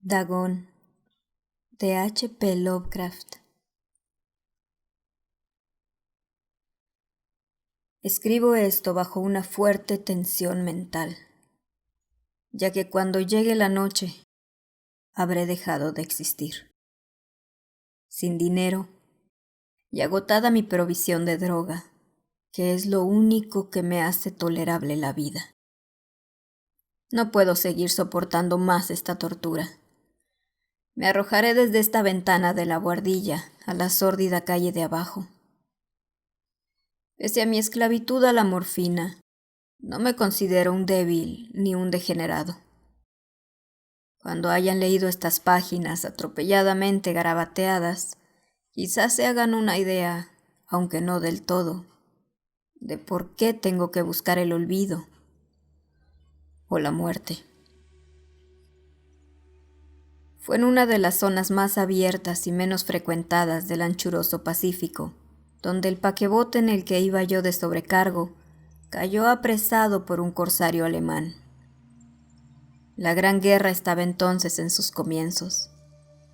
Dagon, de H. P. Lovecraft. Escribo esto bajo una fuerte tensión mental, ya que cuando llegue la noche habré dejado de existir. Sin dinero y agotada mi provisión de droga, que es lo único que me hace tolerable la vida. No puedo seguir soportando más esta tortura. Me arrojaré desde esta ventana de la buhardilla a la sórdida calle de abajo. Pese a mi esclavitud a la morfina, no me considero un débil ni un degenerado. Cuando hayan leído estas páginas atropelladamente garabateadas, quizás se hagan una idea, aunque no del todo, de por qué tengo que buscar el olvido o la muerte. Fue en una de las zonas más abiertas y menos frecuentadas del anchuroso Pacífico, donde el paquebote en el que iba yo de sobrecargo cayó apresado por un corsario alemán. La Gran Guerra estaba entonces en sus comienzos,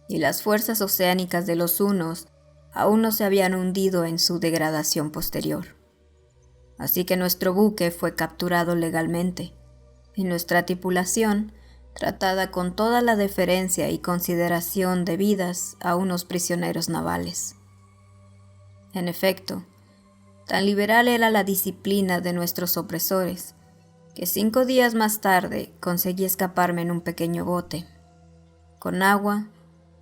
y las fuerzas oceánicas de los hunos aún no se habían hundido en su degradación posterior. Así que nuestro buque fue capturado legalmente, y nuestra tripulación tratada con toda la deferencia y consideración debidas a unos prisioneros navales. En efecto, tan liberal era la disciplina de nuestros opresores, que 5 días más tarde conseguí escaparme en un pequeño bote, con agua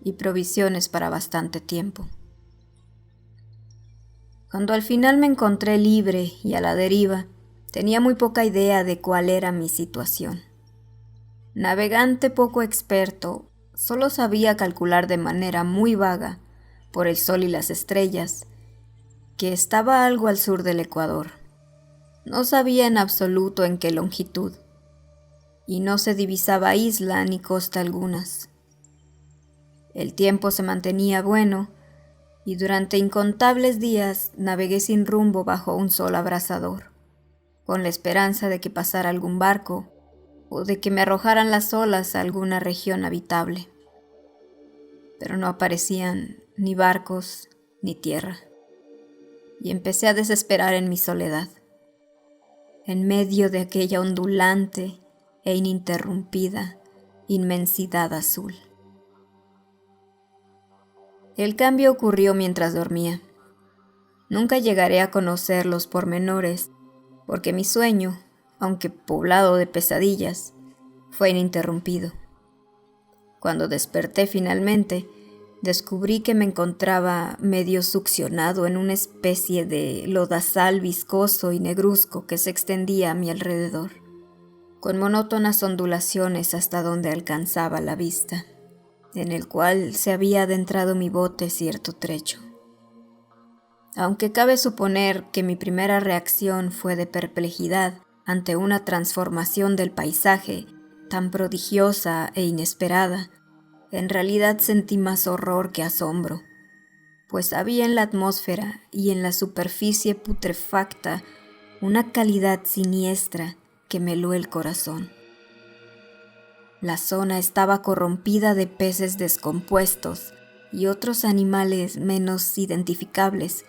y provisiones para bastante tiempo. Cuando al final me encontré libre y a la deriva, tenía muy poca idea de cuál era mi situación. Navegante poco experto, solo sabía calcular de manera muy vaga, por el sol y las estrellas, que estaba algo al sur del Ecuador. No sabía en absoluto en qué longitud, y no se divisaba isla ni costa algunas. El tiempo se mantenía bueno, y durante incontables días navegué sin rumbo bajo un sol abrasador, con la esperanza de que pasara algún barco o de que me arrojaran las olas a alguna región habitable. Pero no aparecían ni barcos ni tierra, y empecé a desesperar en mi soledad, en medio de aquella ondulante e ininterrumpida inmensidad azul. El cambio ocurrió mientras dormía. Nunca llegaré a conocer los pormenores, porque mi sueño, aunque poblado de pesadillas, fue ininterrumpido. Cuando desperté finalmente, descubrí que me encontraba medio succionado en una especie de lodazal viscoso y negruzco que se extendía a mi alrededor, con monótonas ondulaciones hasta donde alcanzaba la vista, en el cual se había adentrado mi bote cierto trecho. Aunque cabe suponer que mi primera reacción fue de perplejidad ante una transformación del paisaje tan prodigiosa e inesperada, en realidad sentí más horror que asombro, pues había en la atmósfera y en la superficie putrefacta una calidad siniestra que me heló el corazón. La zona estaba corrompida de peces descompuestos y otros animales menos identificables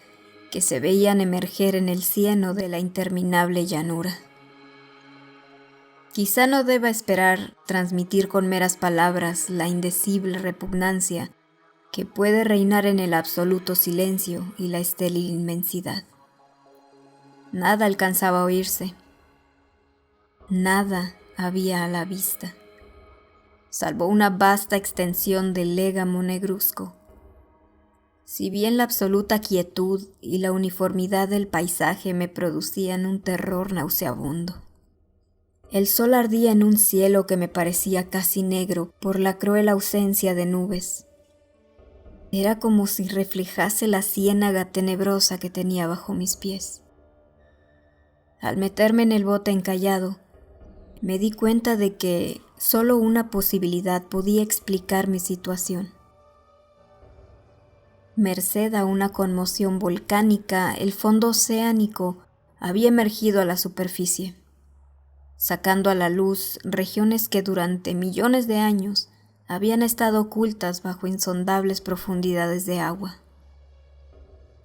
que se veían emerger en el cieno de la interminable llanura. Quizá no deba esperar transmitir con meras palabras la indecible repugnancia que puede reinar en el absoluto silencio y la estéril inmensidad. Nada alcanzaba a oírse, nada había a la vista, salvo una vasta extensión de légamo negruzco. Si bien la absoluta quietud y la uniformidad del paisaje me producían un terror nauseabundo. El sol ardía en un cielo que me parecía casi negro por la cruel ausencia de nubes. Era como si reflejase la ciénaga tenebrosa que tenía bajo mis pies. Al meterme en el bote encallado, me di cuenta de que solo una posibilidad podía explicar mi situación. Merced a una conmoción volcánica, el fondo oceánico había emergido a la superficie, sacando a la luz regiones que durante millones de años habían estado ocultas bajo insondables profundidades de agua.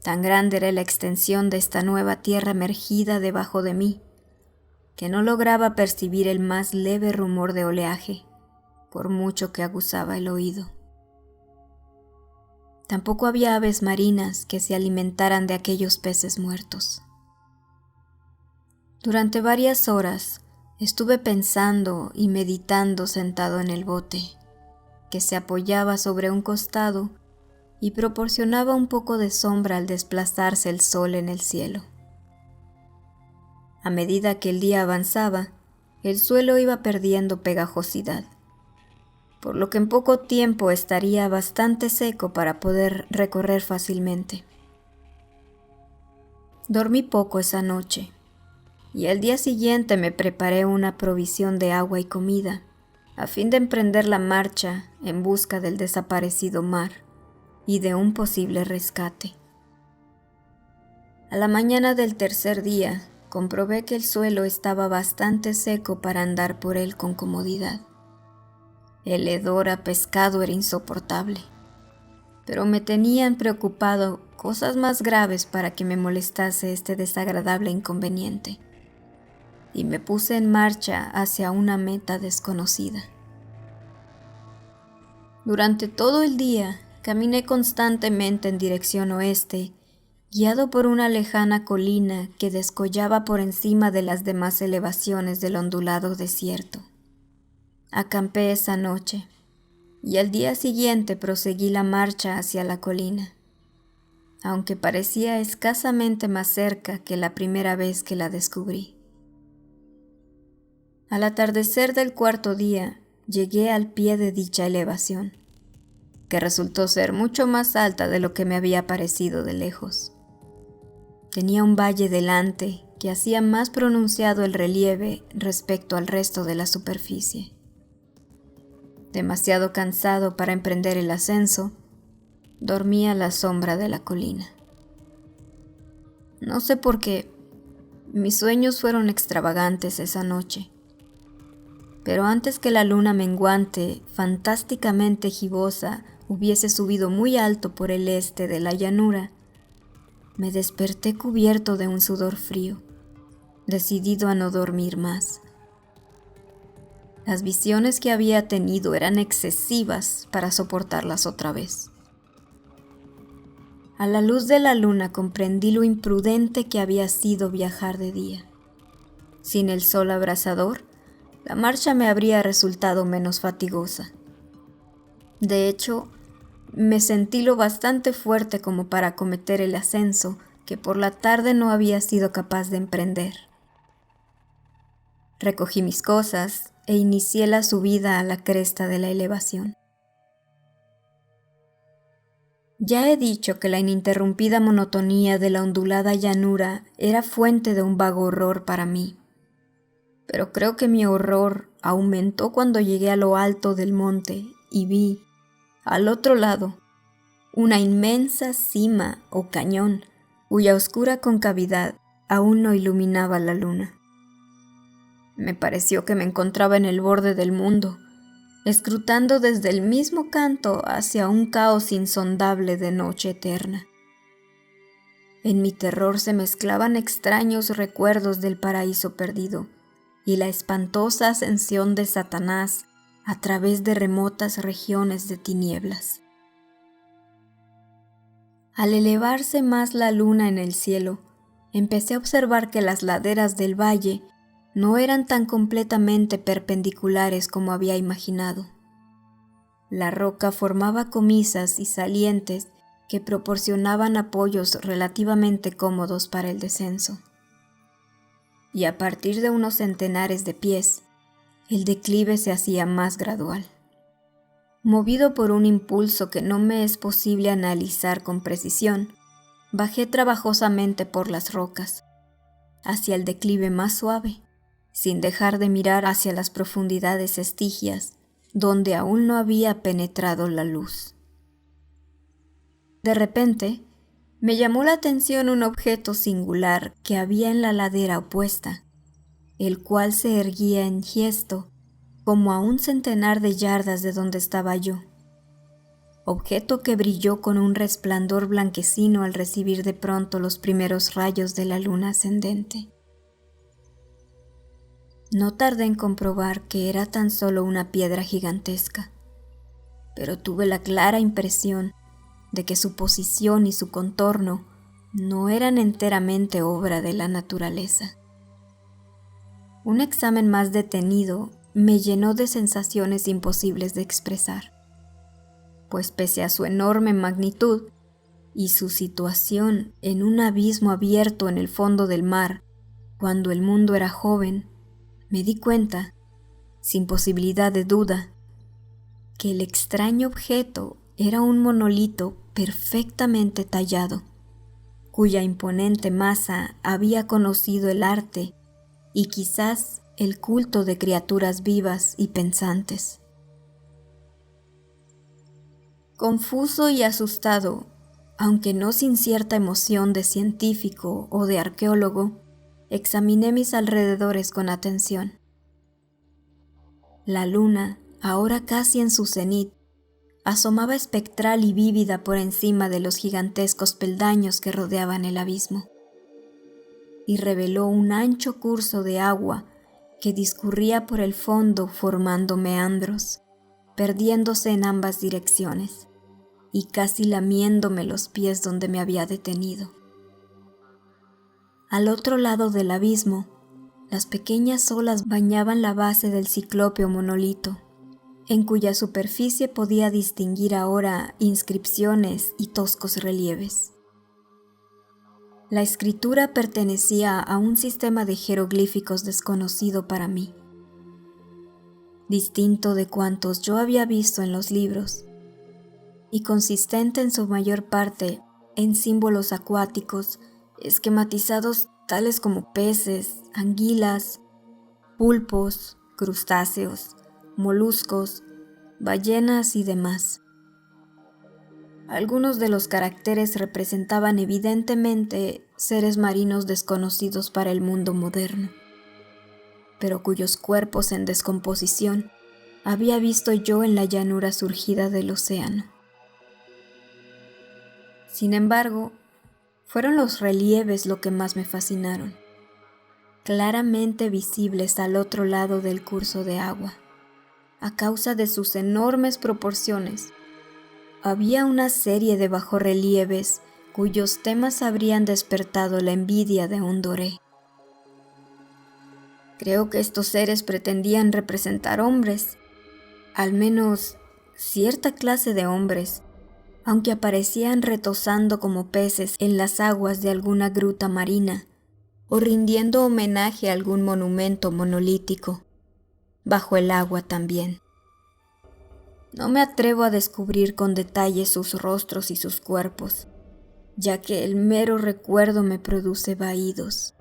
Tan grande era la extensión de esta nueva tierra emergida debajo de mí, que no lograba percibir el más leve rumor de oleaje, por mucho que aguzaba el oído. Tampoco había aves marinas que se alimentaran de aquellos peces muertos. Durante varias horas estuve pensando y meditando sentado en el bote, que se apoyaba sobre un costado y proporcionaba un poco de sombra al desplazarse el sol en el cielo. A medida que el día avanzaba, el suelo iba perdiendo pegajosidad, por lo que en poco tiempo estaría bastante seco para poder recorrer fácilmente. Dormí poco esa noche, y al día siguiente me preparé una provisión de agua y comida, a fin de emprender la marcha en busca del desaparecido mar y de un posible rescate. A la mañana del tercer día, comprobé que el suelo estaba bastante seco para andar por él con comodidad. El hedor a pescado era insoportable, pero me tenían preocupado cosas más graves para que me molestase este desagradable inconveniente, y me puse en marcha hacia una meta desconocida. Durante todo el día caminé constantemente en dirección oeste, guiado por una lejana colina que descollaba por encima de las demás elevaciones del ondulado desierto. Acampé esa noche, y al día siguiente proseguí la marcha hacia la colina, aunque parecía escasamente más cerca que la primera vez que la descubrí. Al atardecer del cuarto día, llegué al pie de dicha elevación, que resultó ser mucho más alta de lo que me había parecido de lejos. Tenía un valle delante que hacía más pronunciado el relieve respecto al resto de la superficie. Demasiado cansado para emprender el ascenso, dormí a la sombra de la colina. No sé por qué, mis sueños fueron extravagantes esa noche. Pero antes que la luna menguante, fantásticamente gibosa, hubiese subido muy alto por el este de la llanura, me desperté cubierto de un sudor frío, decidido a no dormir más. Las visiones que había tenido eran excesivas para soportarlas otra vez. A la luz de la luna comprendí lo imprudente que había sido viajar de día. Sin el sol abrasador, la marcha me habría resultado menos fatigosa. De hecho, me sentí lo bastante fuerte como para acometer el ascenso que por la tarde no había sido capaz de emprender. Recogí mis cosas e inicié la subida a la cresta de la elevación. Ya he dicho que la ininterrumpida monotonía de la ondulada llanura era fuente de un vago horror para mí, pero creo que mi horror aumentó cuando llegué a lo alto del monte y vi, al otro lado, una inmensa cima o cañón cuya oscura concavidad aún no iluminaba la luna. Me pareció que me encontraba en el borde del mundo, escrutando desde el mismo canto hacia un caos insondable de noche eterna. En mi terror se mezclaban extraños recuerdos del paraíso perdido y la espantosa ascensión de Satanás a través de remotas regiones de tinieblas. Al elevarse más la luna en el cielo, empecé a observar que las laderas del valle no eran tan completamente perpendiculares como había imaginado. La roca formaba comisas y salientes que proporcionaban apoyos relativamente cómodos para el descenso. Y a partir de unos centenares de pies, el declive se hacía más gradual. Movido por un impulso que no me es posible analizar con precisión, bajé trabajosamente por las rocas, hacia el declive más suave, sin dejar de mirar hacia las profundidades estigias, donde aún no había penetrado la luz. De repente, me llamó la atención un objeto singular que había en la ladera opuesta, el cual se erguía enhiesto como a un centenar de yardas de donde estaba yo, objeto que brilló con un resplandor blanquecino al recibir de pronto los primeros rayos de la luna ascendente. No tardé en comprobar que era tan solo una piedra gigantesca, pero tuve la clara impresión de que su posición y su contorno no eran enteramente obra de la naturaleza. Un examen más detenido me llenó de sensaciones imposibles de expresar, pues pese a su enorme magnitud y su situación en un abismo abierto en el fondo del mar, cuando el mundo era joven, me di cuenta, sin posibilidad de duda, que el extraño objeto era un monolito perfectamente tallado, cuya imponente masa había conocido el arte y quizás el culto de criaturas vivas y pensantes. Confuso y asustado, aunque no sin cierta emoción de científico o de arqueólogo, examiné mis alrededores con atención. La luna, ahora casi en su cenit, asomaba espectral y vívida por encima de los gigantescos peldaños que rodeaban el abismo, y reveló un ancho curso de agua que discurría por el fondo formando meandros, perdiéndose en ambas direcciones, y casi lamiéndome los pies donde me había detenido. Al otro lado del abismo, las pequeñas olas bañaban la base del ciclópeo monolito, en cuya superficie podía distinguir ahora inscripciones y toscos relieves. La escritura pertenecía a un sistema de jeroglíficos desconocido para mí, distinto de cuantos yo había visto en los libros, y consistente en su mayor parte en símbolos acuáticos esquematizados tales como peces, anguilas, pulpos, crustáceos, moluscos, ballenas y demás. Algunos de los caracteres representaban evidentemente seres marinos desconocidos para el mundo moderno, pero cuyos cuerpos en descomposición había visto yo en la llanura surgida del océano. Sin embargo, fueron los relieves lo que más me fascinaron, claramente visibles al otro lado del curso de agua. A causa de sus enormes proporciones, había una serie de bajorrelieves cuyos temas habrían despertado la envidia de un doré. Creo que estos seres pretendían representar hombres, al menos cierta clase de hombres, aunque aparecían retozando como peces en las aguas de alguna gruta marina o rindiendo homenaje a algún monumento monolítico, bajo el agua también. No me atrevo a descubrir con detalle sus rostros y sus cuerpos, ya que el mero recuerdo me produce vaídos,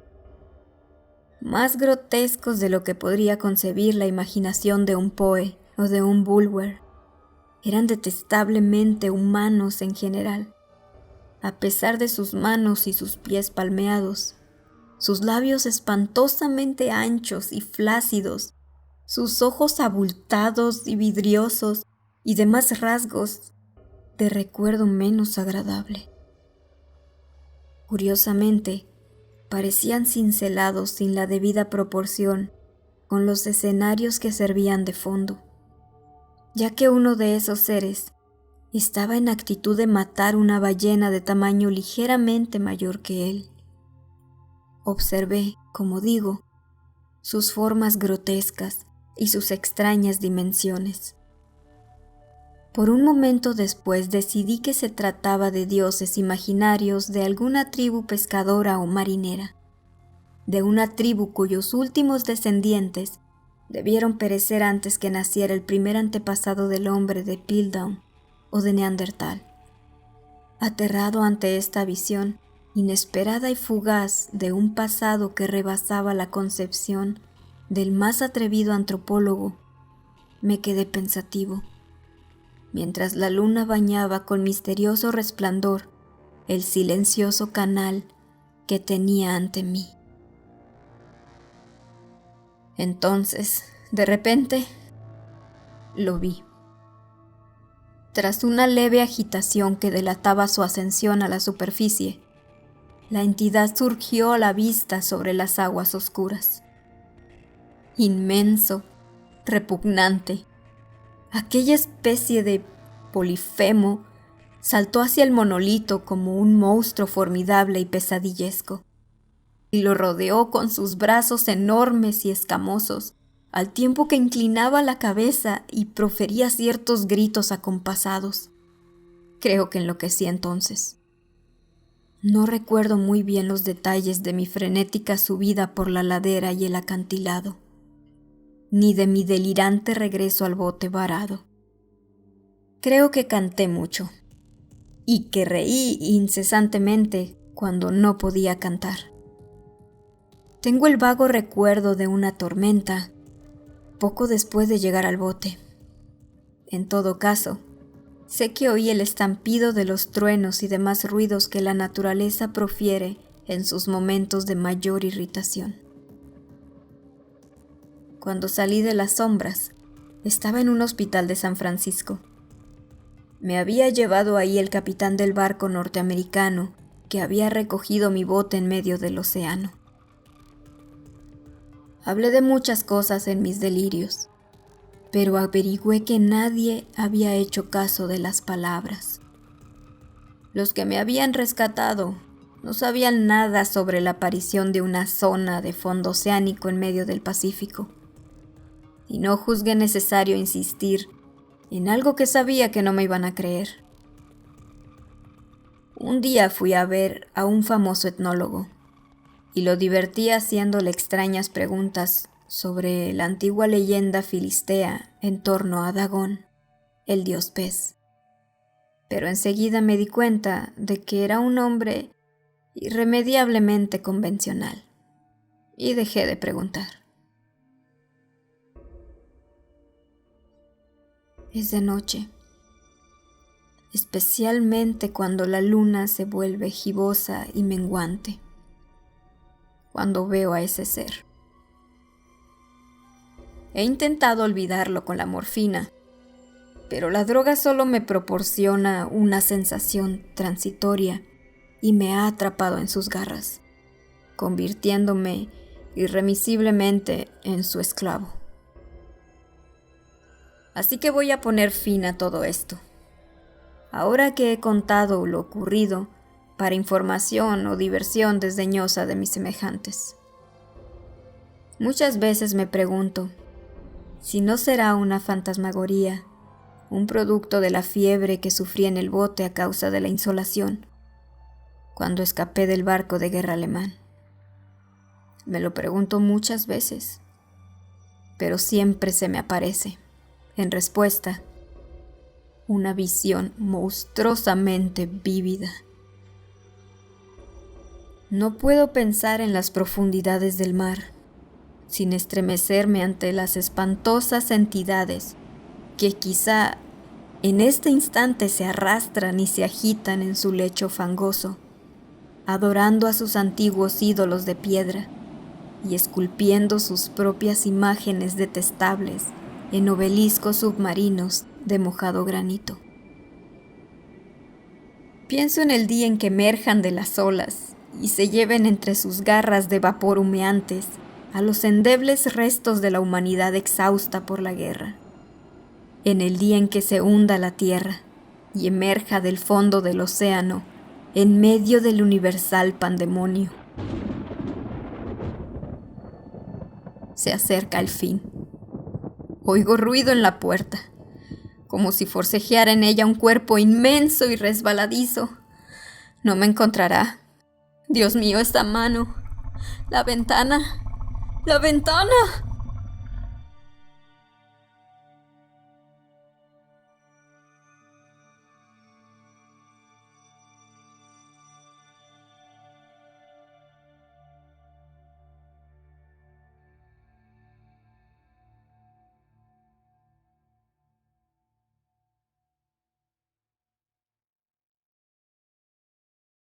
más grotescos de lo que podría concebir la imaginación de un Poe o de un Bulwer. Eran detestablemente humanos en general, a pesar de sus manos y sus pies palmeados, sus labios espantosamente anchos y flácidos, sus ojos abultados y vidriosos y demás rasgos de recuerdo menos agradable. Curiosamente, parecían cincelados sin la debida proporción con los escenarios que servían de fondo, ya que uno de esos seres estaba en actitud de matar una ballena de tamaño ligeramente mayor que él. Observé, como digo, sus formas grotescas y sus extrañas dimensiones. Por un momento después decidí que se trataba de dioses imaginarios de alguna tribu pescadora o marinera, de una tribu cuyos últimos descendientes debieron perecer antes que naciera el primer antepasado del hombre de Piltdown o de Neandertal. Aterrado ante esta visión inesperada y fugaz de un pasado que rebasaba la concepción del más atrevido antropólogo, me quedé pensativo, mientras la luna bañaba con misterioso resplandor el silencioso canal que tenía ante mí. Entonces, de repente, lo vi. Tras una leve agitación que delataba su ascensión a la superficie, la entidad surgió a la vista sobre las aguas oscuras. Inmenso, repugnante, aquella especie de Polifemo saltó hacia el monolito como un monstruo formidable y pesadillesco, y lo rodeó con sus brazos enormes y escamosos, al tiempo que inclinaba la cabeza y profería ciertos gritos acompasados. Creo que enloquecí entonces. No recuerdo muy bien los detalles de mi frenética subida por la ladera y el acantilado, ni de mi delirante regreso al bote varado. Creo que canté mucho, y que reí incesantemente cuando no podía cantar. Tengo el vago recuerdo de una tormenta poco después de llegar al bote. En todo caso, sé que oí el estampido de los truenos y demás ruidos que la naturaleza profiere en sus momentos de mayor irritación. Cuando salí de las sombras, estaba en un hospital de San Francisco. Me había llevado ahí el capitán del barco norteamericano que había recogido mi bote en medio del océano. Hablé de muchas cosas en mis delirios, pero averigüé que nadie había hecho caso de las palabras. Los que me habían rescatado no sabían nada sobre la aparición de una zona de fondo oceánico en medio del Pacífico, y no juzgué necesario insistir en algo que sabía que no me iban a creer. Un día fui a ver a un famoso etnólogo, y lo divertí haciéndole extrañas preguntas sobre la antigua leyenda filistea en torno a Dagón, el dios pez. Pero enseguida me di cuenta de que era un hombre irremediablemente convencional, y dejé de preguntar. Es de noche, especialmente cuando la luna se vuelve gibosa y menguante, cuando veo a ese ser. He intentado olvidarlo con la morfina, pero la droga solo me proporciona una sensación transitoria y me ha atrapado en sus garras, convirtiéndome irremisiblemente en su esclavo. Así que voy a poner fin a todo esto. Ahora que he contado lo ocurrido, para información o diversión desdeñosa de mis semejantes. Muchas veces me pregunto si no será una fantasmagoría, un producto de la fiebre que sufrí en el bote a causa de la insolación, cuando escapé del barco de guerra alemán. Me lo pregunto muchas veces, pero siempre se me aparece, en respuesta, una visión monstruosamente vívida. No puedo pensar en las profundidades del mar, sin estremecerme ante las espantosas entidades que quizá en este instante se arrastran y se agitan en su lecho fangoso, adorando a sus antiguos ídolos de piedra y esculpiendo sus propias imágenes detestables en obeliscos submarinos de mojado granito. Pienso en el día en que emerjan de las olas y se lleven entre sus garras de vapor humeantes a los endebles restos de la humanidad exhausta por la guerra. En el día en que se hunda la tierra y emerja del fondo del océano en medio del universal pandemonio. Se acerca el fin. Oigo ruido en la puerta, como si forcejeara en ella un cuerpo inmenso y resbaladizo. No me encontrará. Dios mío, esta mano. La ventana. ¡La ventana!